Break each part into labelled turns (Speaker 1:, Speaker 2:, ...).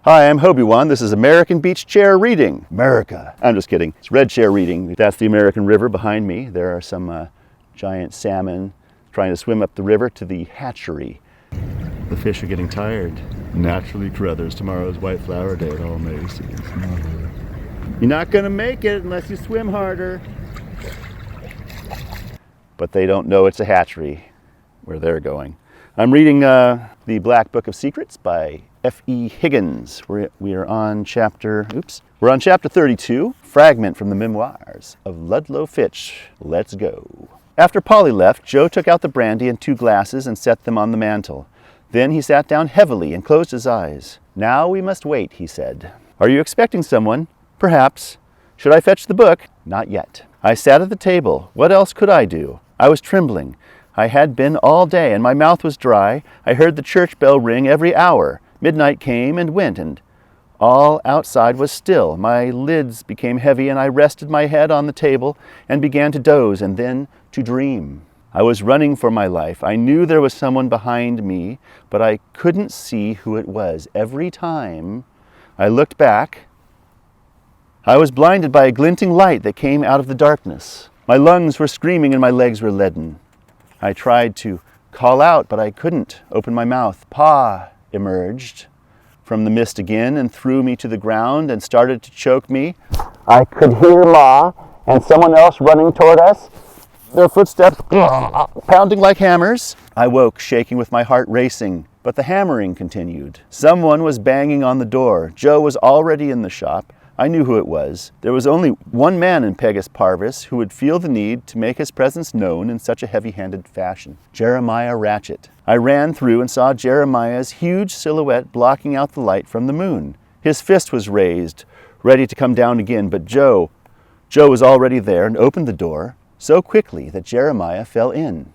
Speaker 1: Hi, I'm Hobie-Wan. This is American Beach Chair Reading. America. I'm just kidding. It's Red Chair Reading. That's the American River behind me. There are some giant salmon trying to swim up the river to the hatchery. The fish are getting tired. Naturally, Carruthers, tomorrow's White Flower Day at all Macy's. You're not going to make it unless you swim harder. But they don't know it's a hatchery where they're going. I'm reading the Black Book of Secrets by F.E. Higgins. We are on chapter 32, fragment from the memoirs of Ludlow Fitch. Let's go. After Polly left, Joe took out the brandy and 2 glasses and set them on the mantel. Then he sat down heavily and closed his eyes. Now we must wait, he said. Are you expecting someone? Perhaps. Should I fetch the book? Not yet. I sat at the table. What else could I do? I was trembling. I had been all day, and my mouth was dry. I heard the church bell ring every hour. Midnight came and went, and all outside was still. My lids became heavy, and I rested my head on the table and began to doze and then to dream. I was running for my life. I knew there was someone behind me, but I couldn't see who it was. Every time I looked back, I was blinded by a glinting light that came out of the darkness. My lungs were screaming and my legs were leaden. I tried to call out, but I couldn't open my mouth. Pa emerged from the mist again and threw me to the ground and started to choke me. I could hear Ma and someone else running toward us, their footsteps pounding like hammers. I woke, shaking with my heart racing, but the hammering continued. Someone was banging on the door. Joe was already in the shop. I knew who it was. There was only one man in Pegasus Parvis who would feel the need to make his presence known in such a heavy-handed fashion. Jeremiah Ratchet. I ran through and saw Jeremiah's huge silhouette blocking out the light from the moon. His fist was raised, ready to come down again, but Joe was already there and opened the door so quickly that Jeremiah fell in.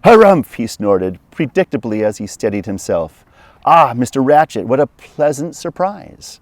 Speaker 1: Harumph, he snorted, predictably as he steadied himself. Ah, Mr. Ratchet, what a pleasant surprise.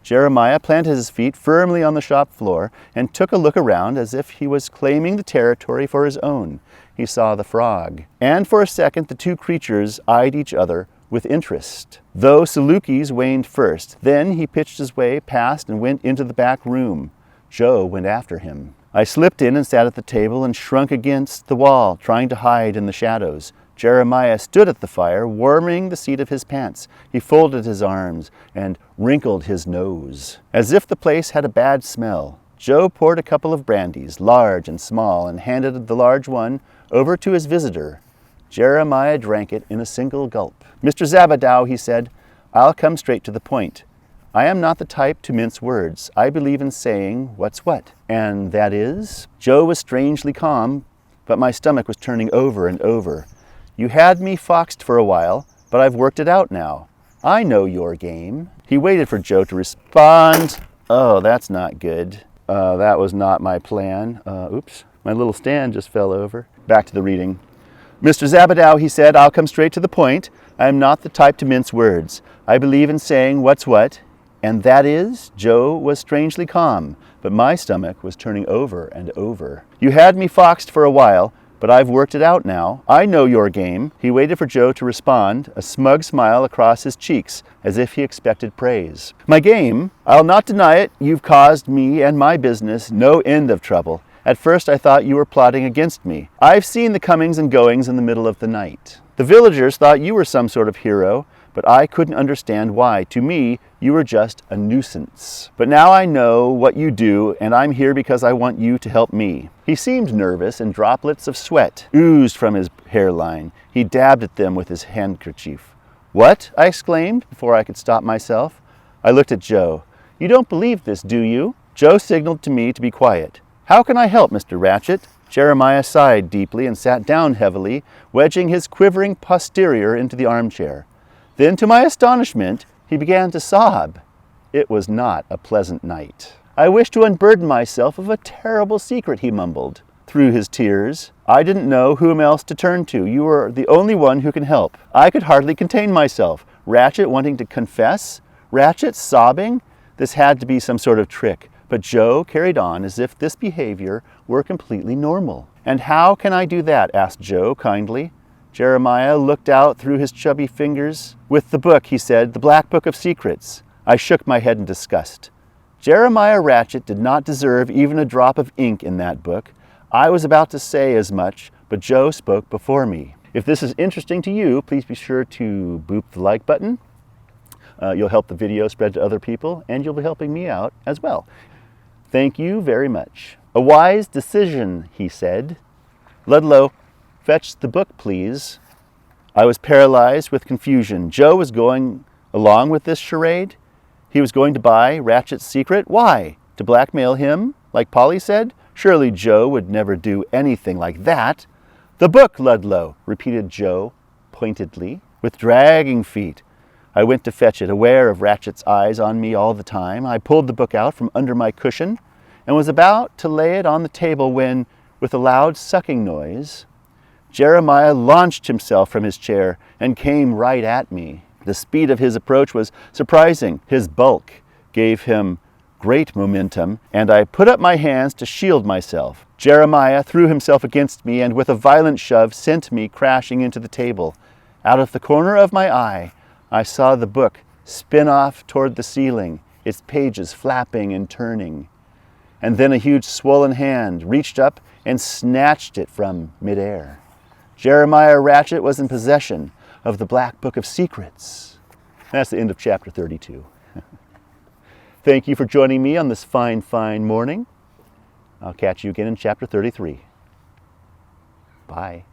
Speaker 1: Jeremiah planted his feet firmly on the shop floor and took a look around as if he was claiming the territory for his own. He saw the frog. And for a second, the 2 creatures eyed each other with interest. Though Salukis waned first. Then he pitched his way past and went into the back room. Joe went after him. I slipped in and sat at the table and shrunk against the wall, trying to hide in the shadows. Jeremiah stood at the fire, warming the seat of his pants. He folded his arms and wrinkled his nose, as if the place had a bad smell. Joe poured a couple of brandies, large and small, and handed the large one over to his visitor. Jeremiah drank it in a single gulp. Mr. Zabadow, he said, I'll come straight to the point. I am not the type to mince words. I believe in saying what's what. And that is? Joe was strangely calm, but my stomach was turning over and over. You had me foxed for a while, but I've worked it out now. I know your game. He waited for Joe to respond. Oh, that's not good. That was not my plan. Oops, my little stand just fell over. Back to the reading. Mr. Zabadow, he said, I'll come straight to the point. I am not the type to mince words. I believe in saying what's what. And that is? Joe was strangely calm, but my stomach was turning over and over. You had me foxed for a while, but I've worked it out now. I know your game. He waited for Joe to respond, a smug smile across his cheeks, as if he expected praise. My game? I'll not deny it. You've caused me and my business no end of trouble. At first I thought you were plotting against me. I've seen the comings and goings in the middle of the night. The villagers thought you were some sort of hero, but I couldn't understand why. To me, you were just a nuisance. But now I know what you do, and I'm here because I want you to help me. He seemed nervous, and droplets of sweat oozed from his hairline. He dabbed at them with his handkerchief. What? I exclaimed before I could stop myself. I looked at Joe. You don't believe this, do you? Joe signaled to me to be quiet. How can I help, Mr. Ratchet? Jeremiah sighed deeply and sat down heavily, wedging his quivering posterior into the armchair. Then, to my astonishment, he began to sob. It was not a pleasant night. I wish to unburden myself of a terrible secret, he mumbled through his tears. I didn't know whom else to turn to. You are the only one who can help. I could hardly contain myself. Ratchet wanting to confess? Ratchet sobbing? This had to be some sort of trick. But Joe carried on as if this behavior were completely normal. And how can I do that? Asked Joe kindly. Jeremiah looked out through his chubby fingers. With the book, he said, the Black Book of Secrets. I shook my head in disgust. Jeremiah Ratchet did not deserve even a drop of ink in that book. I was about to say as much, but Joe spoke before me. If this is interesting to you, please be sure to boop the like button. You'll help the video spread to other people, and you'll be helping me out as well. Thank you very much. A wise decision, he said. Ludlow, fetch the book, please. I was paralyzed with confusion. Joe was going along with this charade? He was going to buy Ratchet's secret? Why? To blackmail him, like Polly said? Surely Joe would never do anything like that. The book, Ludlow, repeated Joe pointedly, with dragging feet. I went to fetch it, aware of Ratchet's eyes on me all the time. I pulled the book out from under my cushion and was about to lay it on the table when, with a loud sucking noise, Jeremiah launched himself from his chair and came right at me. The speed of his approach was surprising. His bulk gave him great momentum, and I put up my hands to shield myself. Jeremiah threw himself against me and with a violent shove sent me crashing into the table. Out of the corner of my eye, I saw the book spin off toward the ceiling, its pages flapping and turning. And then a huge swollen hand reached up and snatched it from midair. Jeremiah Ratchet was in possession of the Black Book of Secrets. That's the end of chapter 32. Thank you for joining me on this fine, fine morning. I'll catch you again in chapter 33. Bye.